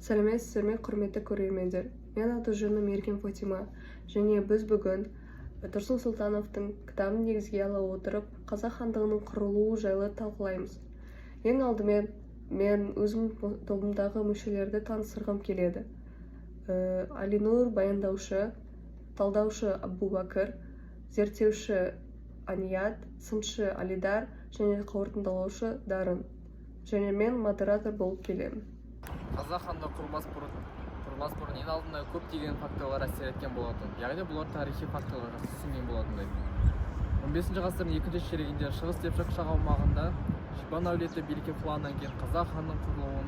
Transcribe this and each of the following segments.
Сәлеметсіздер ме, құрметті көрермендер. Мен аты-жөнім Еркен Фатима, және біз бүгін Тұрсын Сұлтановтың кітабын негізге ала отырып, Қазақ хандығының құрылуы жайлы талқылаймыз. Ең алдымен мен өзім тобымдағы мүшелерді таныстырғым келеді. Алинур баяндаушы, талдаушы Абубакыр, зерттеуші Аният, сыншы Алидар және қорытындылаушы Дарын. Және мен модератор болып келемін. Қазақ хандығы құрылмас бұрын ең алдында көптеген факторлар әсер еткен болатын. Яғни бұлар тарихи факторларға түсінген болатындай. 15 ғасырдың екінші ширегінде шығыс Қыпшақ аумағында Шибан әулеті билікке құлағаннан кейін қазақ хандығының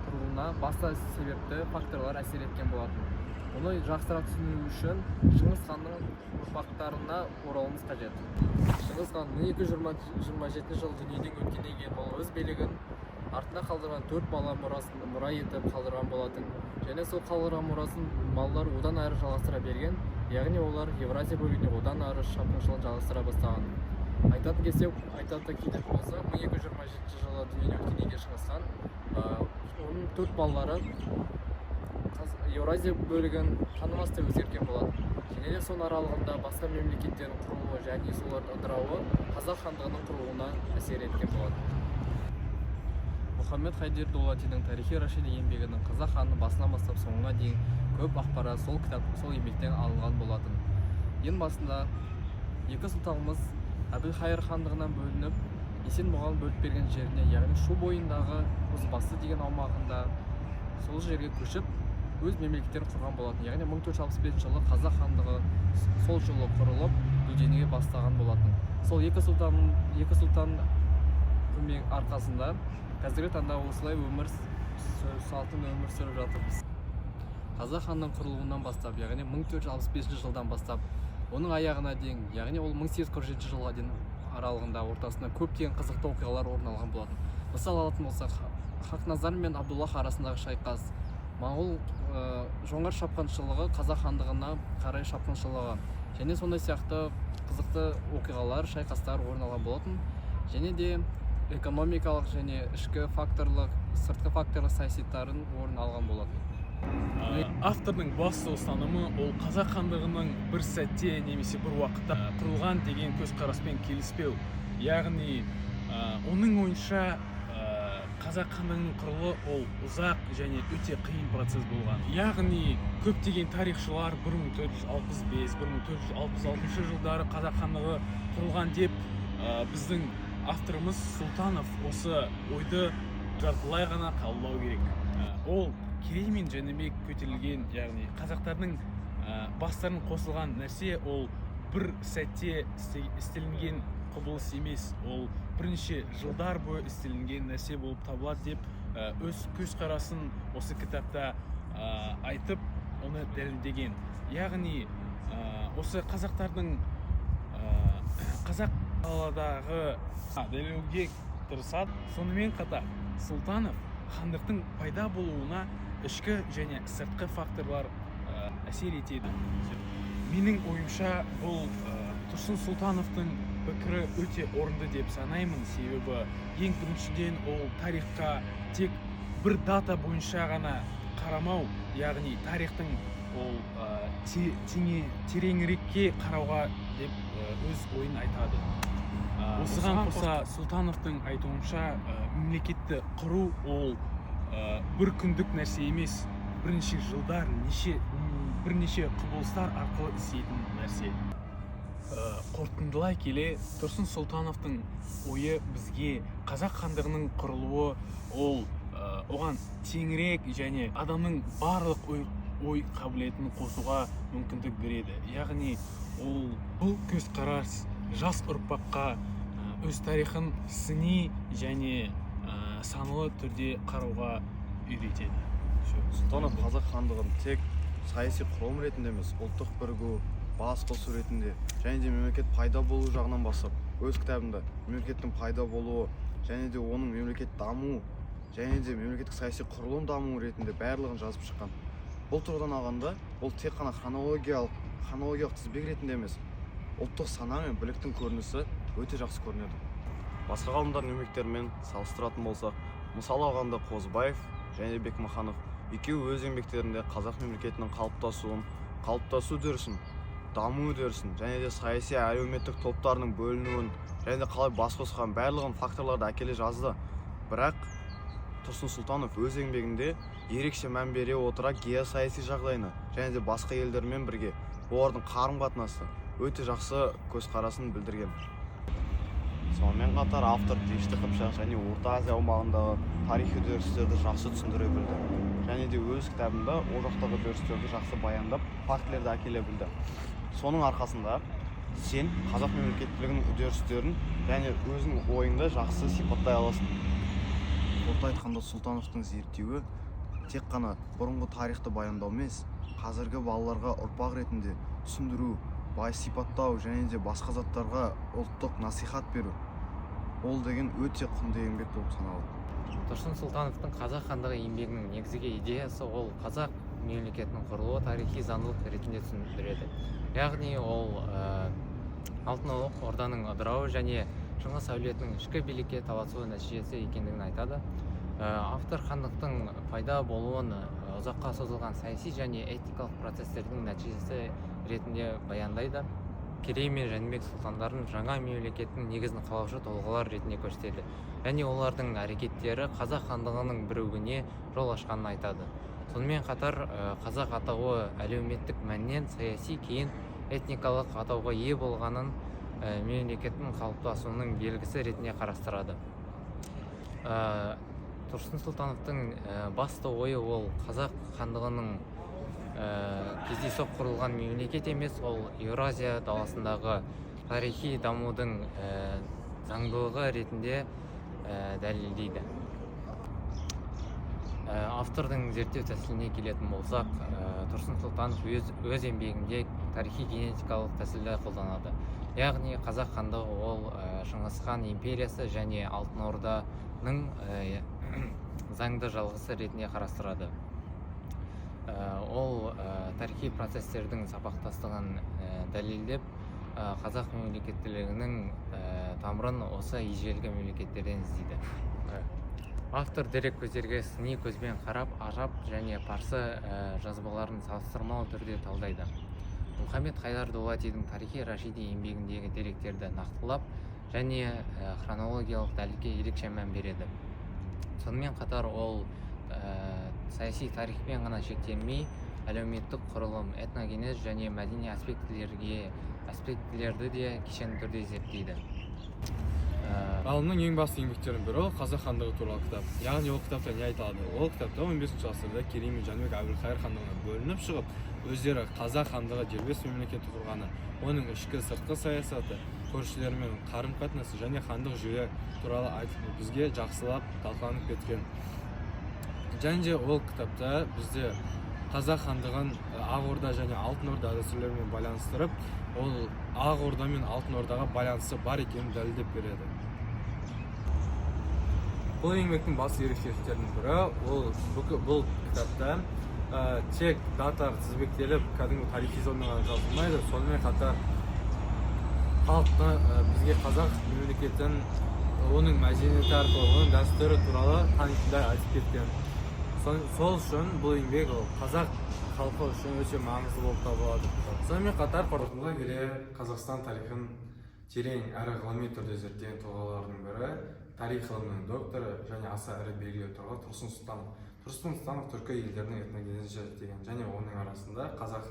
құрылуына басты себепті факторлар әсер еткен болатын. Оны жақсырақ түсіну үшін Шыңғыс ханның ұрпақтарына оралуымыз қажет. Шыңғыс хан 1227 жылы дүниеден өткеннен кейін ол өз билігін артында қалдырған 4 бала мұрасын мұра етіп қалдырған болатын. Және сол қалдырған мұрасын балалар одан әрі жалғастыра берген, яғни олар Евразия бөлігінде одан әрі шапқыншылығын жалғастыра бастаған. Айтатын кететін болса, 1227 жылы дүниеден өткеннен кейін Шыңғыс хан оның 4 балалары Евразия бөлігін танымастай өзгерген болатын. Және де соның аралығында басқа мемлекеттердің құрылуы және солардың ыдырауы қазақ хандығының құрылуына әсер еткен болатын. Мұхаммед Хайдар Дулатидің тарихи рашиди еңбегінің қазақ ханының басынан бастап соңына дейін көп ақпарат сол еңбектен алынған болатын. Ең басында екі сұлтанымыз Әбілхайыр хандығынан бөлініп, Есен Бұғаны бөліп берген жеріне, яғни Шу бойындағы Қозыбасы деген аумағында сол жерге көшіп, өз мемлекеттерін құрған болатын. Яғни 1465 жылы қазақ хандығы сол жылы құрылып, гүлдене бастаған болатын. Сол екі сұлтан көмек арқасында қазіргі таңда осылай салтын өмір сүріп жатырмыз. Қазақ ханның құрылуынан бастап, яғни 1465 жылдан бастап, оның аяғына дейін, яғни ол 1847 жылға дейін аралығында ортасында көптеген қызықты оқиғалар орын алған болатын. Мысал алатын болсақ, Хақназар мен Абдуллах арасындағы шайқас, моңғол жоңғар шапқыншылығы қазақ хандығына қарай шапқыншылығы, және сондай сияқты қызықты оқиғалар, шайқастар орын алған болатын. Және де экономикалық және ішкі факторлық, сыртқы факторлық саясаттарын орын алған болатын. Автордың басты ұстанымы ол қазақ хандығының бір сәтте немесе бір уақытта құрылған деген көзқараспен келіспеу. Яғни оның ойынша қазақ хандығының құрылуы ол ұзақ және өте қиын процесс болған. Яғни көптеген тарихшылар 1465-1466 жылдары қазақ хандығы құрылған деп біздің авторымыз Сұлтанов осы ойды жартылай ғана қабылдау керек. Ол Керей мен Жәнібек көтерілген, яғни қазақтардың бастарын қосылған нәрсе ол бір сәтте істелінген құбылыс емес, ол бірнеше жылдар бойы істелінген нәрсе болып табылады деп өз көзқарасын осы кітапта айтып, оны дәлелдеген. Яғни осы қазақтардың қазақ қаладағы дәлелдеуге тырысады. Сонымен қатар Сұлтанов хандықтың пайда болуына ішкі және сыртқы факторлар әсер етеді. Менің ойымша бұл Тұрсын Сұлтановтың пікірі өте орынды деп санаймын, себебі ең біріншіден ол тарихқа тек бір дата бойынша ғана қарамау, яғни тарихтың ол тереңірекке қарауға деп өз ойын айтады. Осыған қоса Сұлтановтың айтуынша мемлекетті құру ол бір күндік нәрсе емес, бірнеше жылдар, бірнеше құбылыстар арқылы істейтін нәрсе. Қорытындылай келе, Тұрсын Сұлтановтың ойы бізге қазақ хандығының құрылуы ол оған теңірек және адамның барлық ой қабілетін қосуға мүмкіндік береді. Яғни бұл көзқарас жас ұрпаққа өз тарихын сыни және саналы түрде қарауға үйретеді. Сұлтанов қазақ хандығын тек саяси құрылым ретінде емес, ұлттық бірігу, бас қосу ретінде және де мемлекет пайда болу жағынан бастап, өз кітабында мемлекеттің пайда болуы және де оның мемлекет даму және де мемлекеттік саяси құрылым даму ретінде барлығын жазып шыққан. Бұл тұрғыдан алғанда, ол тек қана хронологиялық тізбек ретінде емес, ұлттық сана мен біліктің көрінісі өте жақсы көрінеді. Басқа ғалымдардың еңбектерімен салыстыратын болсақ, мысал алғанда Қозыбаев және Бекмаханов екеуі өз еңбектерінде қазақ мемлекетінің қалыптасу үдерісін, даму үдерісін және де саяси әлеуметтік топтардың бөлінуін және де қалай бас қосқан барлығын факторларды әкеле жазды. Бірақ Тұрсын Сұлтанов өз еңбегінде ерекше мән бере отыра геосаяси жағдайына және де басқа елдермен бірге олардың қарым-қатынасы өте жақсы көзқарасын білдірген. Сонымен қатар автор Дешті Қыпшақ және Орта Азия аумағындағы тарихи үдерістерді жақсы түсіндіре білді. Және де өз кітабында ол жақтағы үдерістерді жақсы баяндап, фактілерді әкеле білді. Соның арқасында сен қазақ мемлекеттілігінің үдерістерін және өзінің ойыңда жақсы сипаттай аласың. Қорыта айтқанда Сұлтановтың зерттеуі тек қана бұрынғы тарихты баяндау емес, қазіргі балаларға ұрпақ ретінде түсіндіру, бай сипаттау және де басқа заттарға ұлттық насихат беру. Ол деген өте құнды еңбек болып саналады. Тұрсын Сұлтановтың қазақ хандығы еңбегінің негізгі идеясы ол қазақ мемлекетінің құрылуы тарихи заңдылық ретінде түсіндіреді. Яғни ол Алтын Орданың ыдырауы және Шыңғыс әулетінің ішкі билікке таласуы нәтижесі екендігін айтады. Автор хандықтың пайда болуын ұзаққа созылған саяси және этникалық процестердің нәтижесі ретінде баяндайды. Керей мен Жәнібек сұлтандарын жаңа мемлекеттің негізін қалаушы тұлғалар ретінде көрсетеді. Және олардың әрекеттері қазақ хандығының бірігуіне жол ашқанын айтады. Сонымен қатар қазақ атауы әлеуметтік мәннен саяси кейін этникалық атауға ие болғанын мемлекеттің қалыптасуының белгісі ретінде қарастырады. Тұрсын Сұлтановтың басты ойы ол қазақ хандығының кездейсоқ құрылған мемлекет емес, ол Еуразия даласындағы тарихи дамудың заңдылығы ретінде дәлелдейді. Автордың зерттеу тәсіліне келетін болсақ, Тұрсын Сұлтанов өз еңбегінде тарихи генетикалық тәсілді қолданады. Яғни қазақ хандығы ол Шыңғыс хан империясы және Алтын Орданың заңды жалғасы ретінде қарастырады. Ол тарихи процестердің сабақтастығын дәлелдеп, қазақ мемлекеттілігінің тамырын осы ежелгі мемлекеттерден іздейді. Автор дерек көздерге сыни көзбен қарап, араб және парсы жазбаларын салыстырмалы түрде талдайды. Мұхаммед Хайдар Дулатидің тарихи Рашиди еңбегіндегі деректерді нақтылап және хронологиялық дәлелге ерекше мән береді. Сонымен қатар ол саяси тарихпен ғана шектелмей, әлеуметтік құрылым, этногенез және мәдени аспектілерді де кешенді түрде зерттейді. Ғалымның ең басты еңбектерінің бірі қазақ хандығы туралы кітап. Яғни ол кітапта не айтылады? Ол кітапта 15 ғасырда Керей мен Жәнібек Әбілқайыр хандығынан бөлініп шығып, өздері қазақ хандығы дербес мемлекет құрғаны, оның ішкі сыртқы саясаты, көршілермен қарым-қатынасы және хандық жүйе туралы айтып бізге жақсылап талқыланып кеткен. Және де ол кітапта бізде қазақ хандығын Ақ Орда және Алтын Орда дәстүрлерімен байланыстырып, ол Ақ Орда мен Алтын Ордаға байланысы бар екенін дәлелдеп береді. Бұл еңбектің басты ерекшеліктерінің бірі, бұл кітапта тек дата тізбектеліп, кәдімгі тарихи жолмен ғана жазылмайды, сонымен қатар халыққа бізге қазақ мемлекетін, оның мәдениеті арқылы, оның дәстүрі туралы танитындай айтып кеткен. Сол үшін бұл еңбек қазақ халқы үшін өте маңызды болып табылады. Сонымен қатар қорытындыға келе Қазақстан тарихын терең әрі ғылыми түрде зерттеген тұлғалардың бірі тарих ғылымының докторы және аса ірі белгілі тұлға Тұрсын Сұлтанов. Тұрсын Сұлтанов түркі елдерінің этногенезін зерттеген және оның арасында қазақ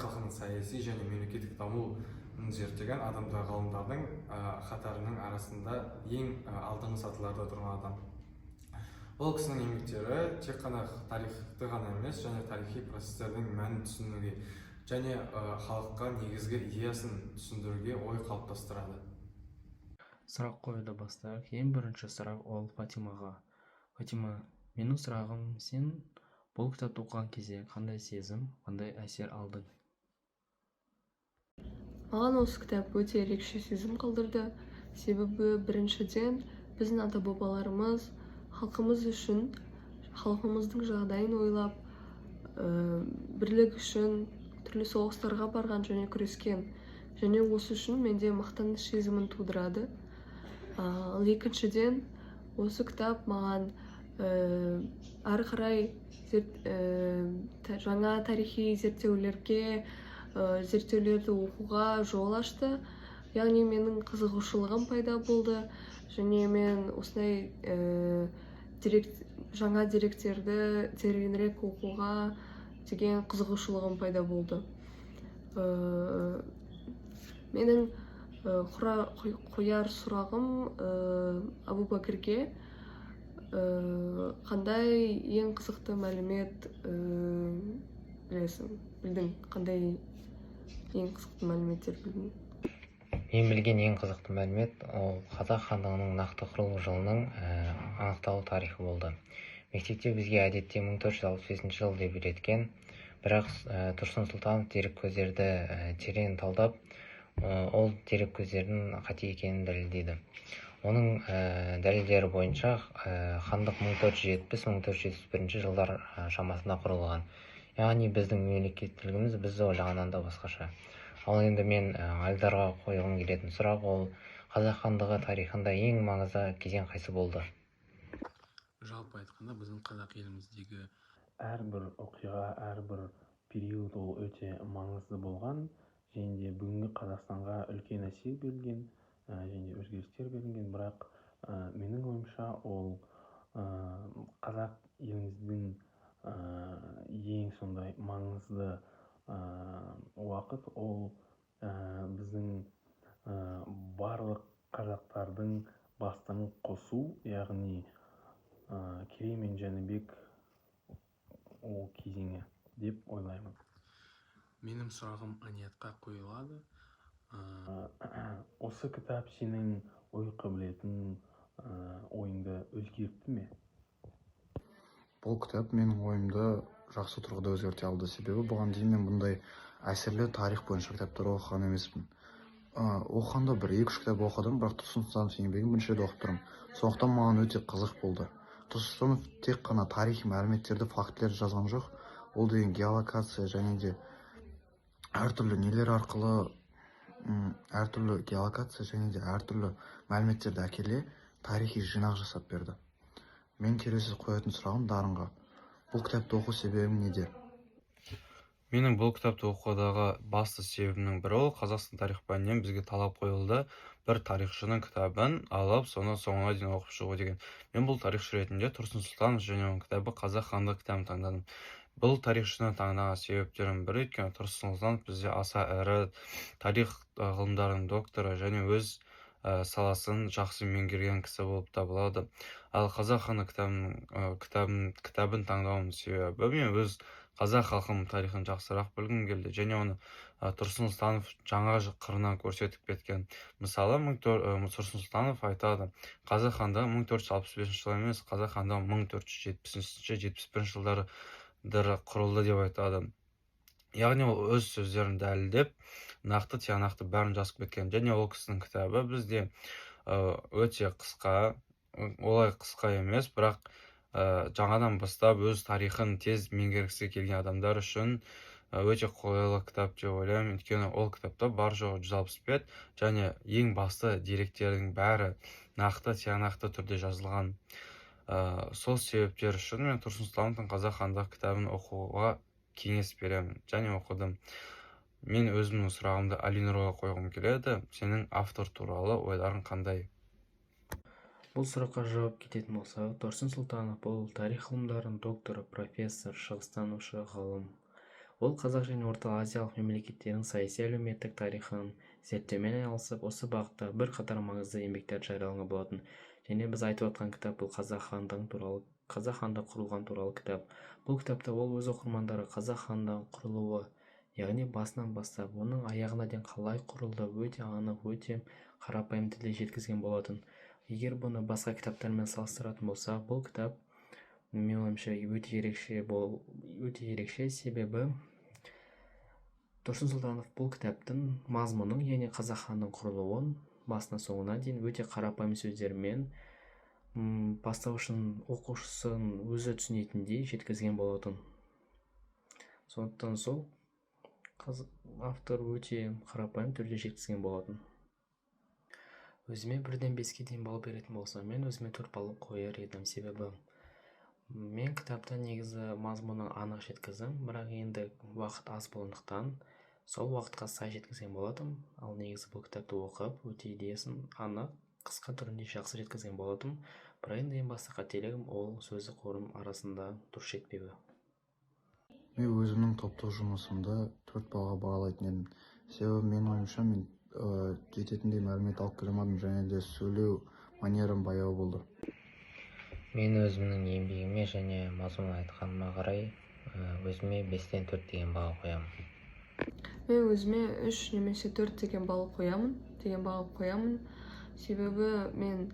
халқының саяси және мемлекеттік дамуын зерттеген адамдар ғалымдардың қатарының арасында ең алдыңғы сатыларда тұрған адам. Ол кісінің еңбектері тек қана тарихты ғана емес, және тарихи процестердің мәнін түсінуге және халыққа негізгі идеясын түсіндіруге ой қалыптастырады. Сұрақ қоюды бастайық. Ең бірінші сұрақ ол Фатимаға. Фатима, менің сұрағым, сен бұл кітапты оқыған кезде қандай сезім, қандай әсер алдың? Маған осы кітап өте ерекше сезім қалдырды. Себебі біріншіден біздің ата-бабаларымыз халқымыз үшін, халқымыздың жағдайын ойлап, бірлік үшін түрлі соғыстарға барған және күрескен. Және осы үшін менде мақтаныш сезімін тудырады. Ал екіншіден, осы кітап маған ары қарай жаңа тарихи зерттеулерді оқуға жол ашты. Яғни менің қызығушылығым пайда болды, және мен осындай жаңа деректерді тереңірек оқуға деген қызығушылығым пайда болды. Менің қояр сұрағым Абубакирге қандай ең қызықты мәлімет білдің? Қандай ең қызықты мәліметтер білдің? Мен білген ең қызықты мәлімет ол қазақ хандығының нақты құрылу жылының анықталу тарихы болды. Мектепте бізге әдетте 1465 жыл деп үйреткен, бірақ Тұрсын Сұлтанов дереккөздерді терең талдап, ол дереккөздердің қате екенін дәлелдейді. Оның дәлелдері бойынша хандық 1470-1471 жылдар шамасында құрылған. Яғни біздің мемлекеттілігіміз біз ойлағаннан да басқаша. Ал енді мен Айдарға қойғым келетін сұрақ ол қазақ хандығы тарихында ең маңызды кезең қайсы болды? Жалпы айтқанда біздің қазақ еліміздегі әрбір оқиға, әрбір период ол өте маңызды болған, және де бүгінгі Қазақстанға үлкен әсер берілген, және өзгерістер берілген, бірақ менің ойымша ол қазақ еліміздің ең сондай маңызды уақыт ол біздің барлық қазақтардың бастарын қосу, яғни Керей мен Жәнібек ол кезеңі деп ойлаймын. Менің сұрағым Аниятқа қойылады. Осы кітап сенің ой қабілетін, ойыңды өзгертті ме? Бұл кітап менің ойымды жақсы тұрғыда өзгерте алды. Себебі бұған дейін мен бұндай әсерлі тарих бойынша кітаптар оқыған емеспін. Оқығанда 1-2 кітап оқыдым, бірақ Тұрсын Сұлтанов еңбегін бірінші рет оқып тұрмын. Сондықтан маған өте қызық болды. Тұрсын Сұлтанов тек қана тарихи мәліметтерді, фактілерді жазған жоқ, ол деген геолокация және де әртүрлі нелер арқылы әртүрлі геолокация және де әртүрлі мәліметтерді әкеле тарихи жинақ жасап берді. Мен келесі қоятын сұрағым Дарынға. Бұл кітапты оқу себебің неде? Менің бұл кітапты оқудағы басты себебімнің бірі ол Қазақстан тарих пәнінен бізге талап қойылды, бір тарихшының кітабын алып, соны соңына дейін оқып шығу деген. Мен бұл тарихшы ретінде Тұрсын Сұлтанов және оның кітабы Қазақ хандығы кітабын таңдадым. Бұл тарихшыны таңдаған себептердің бірі өйткені Тұрсын Сұлтанов бізде аса ірі тарих ғылымдарының докторы және өз саласын жақсы меңгерген кісі болып табылады. Ал Қазақ хандығы кітабын таңдауымның себебі мен өз қазақ халқының тарихын жақсырақ білгім келді және оны Тұрсын Сұлтанов жаңа қырынан көрсетіп кеткен. Мысалы, Тұрсын Сұлтанов айтады, қазақ хандығы 1465 жылы емес, қазақ хандығы 1470-71 жылдары құрылды деп айтады. Яғни ол өз сөздерін дәлелдеп, нақты тиянақты бәрін жазып кеткен. Және ол кісінің кітабы бізде өте қысқа, олай қысқа емес, бірақ жаңадан бастап өз тарихын тез меңгергісі келген адамдар үшін өте қолайлы кітап деп ойлаймын. Өйткені ол кітапта бар жоғы 160 бет және ең басты деректердің бәрі нақты тиянақты түрде жазылған. Сол себептер үшін мен Тұрсын Сұлтановтың Қазақ хандығы кітабын оқуға кеңес беремін және оқыдым. Мен өзімнің сұрағымды Алинұрға қойғым келеді. Сенің автор туралы ойларың қандай? Бұл сұраққа жауап кететін болсақ, Тұрсын Сұлтанов бұл тарих ғылымдарының докторы, профессор, шығыстанушы ғалым. Ол қазақ және орта азиялық мемлекеттердің саяси әлеуметтік тарихын зерттеумен айналысып, осы бағытта бірқатар маңызды еңбектер жариялаған болатын. Және біз айтып отқан кітап бұл Қазақ хандығы құрылған туралы кітап. Бұл кітапта ол өз оқырмандары қазақ хандығының құрылуы, яғни басынан бастап, оның аяғына дейін қалай құрылды, өте анық, өте қарапайым тілде жеткізген болатын. Егер бұны басқа кітаптармен салыстыратын болса, бұл кітап менің ойымша өте ерекше, себебі Тұрсын Сұлтанов бұл кітаптың мазмұнын, яғни қазақ хандығының құрылуын басына соңына дейін өте қарапайым сөздермен бастаушының оқушысын өзі түсінетіндей жеткізген болатын. Сондықтан сол автор өте қарапайым түрде жеткізген болатын. Өзіме 1-ден 5-ке дейін балл беретін болсам, мен өзіме 4 балл қояр едім, себебі Мен кітапта негізі мазмұнын анық жеткіздім, бірақ енді уақыт аз болғандықтан сол уақытқа сай жеткізген болатым. Ал негізі бұл кітапты оқып, өте идеясын анық, қысқа түрінде жақсы жеткізген болатым. Бірақ енді ең басты қателігім ол сөздік қорым арасында дұрыс жетпеуі. Мен өзімнің топтық жұмысымды 4 балға бағалайтын едім. Себебі менің ойымша мен жететіндей мәлімет алып келе алмадым, және де сөйлеу манерам баяу болды. Мен өзімнің еңбегіме және мазмұн айтқаныма қарай өзіме 5-тен 4 деген баға қоямын. Мен өзіме 3 немесе 4 деген баға қоямын. Себебі мен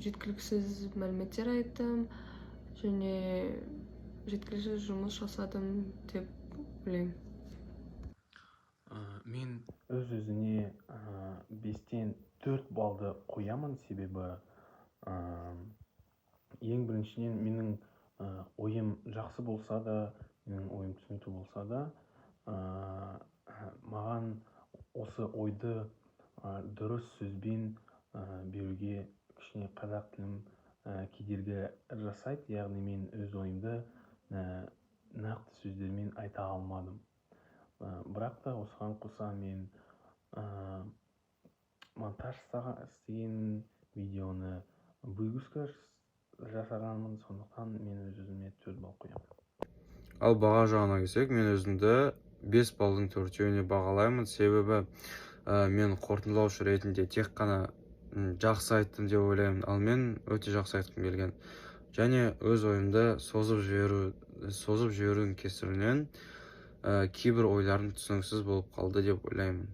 жеткіліксіз мәліметтер айттым және жеткіліксіз жұмыс жасадым деп ойлаймын. Мен өз-өзіне 5-тен 4 балды қоямын, себебі ең біріншіден менің ойым жақсы болса да, менің ойым түсінікті болса да, маған осы ойды дұрыс сөзбен беруге кішкене қазақ тілім кедергі жасайды, яғни мен өз ойымды нақты сөздермен айта алмадым. Бірақ та осыған қоса мен монтаж істеген видеоны выгрузка жасағанмын, сондықтан мен өз-өзіме 4 балл қоямын. Ал баға жағына келсек, мен өзімді 5 балдың 4-еуіне бағалаймын, себебі мен қорытындылаушы ретінде тек қана жақсы айттым деп ойлаймын, ал мен өте жақсы айтқым келген. Және өз ойымды созып жіберудің кесірінен кейбір ойларым түсініксіз болып қалды деп ойлаймын.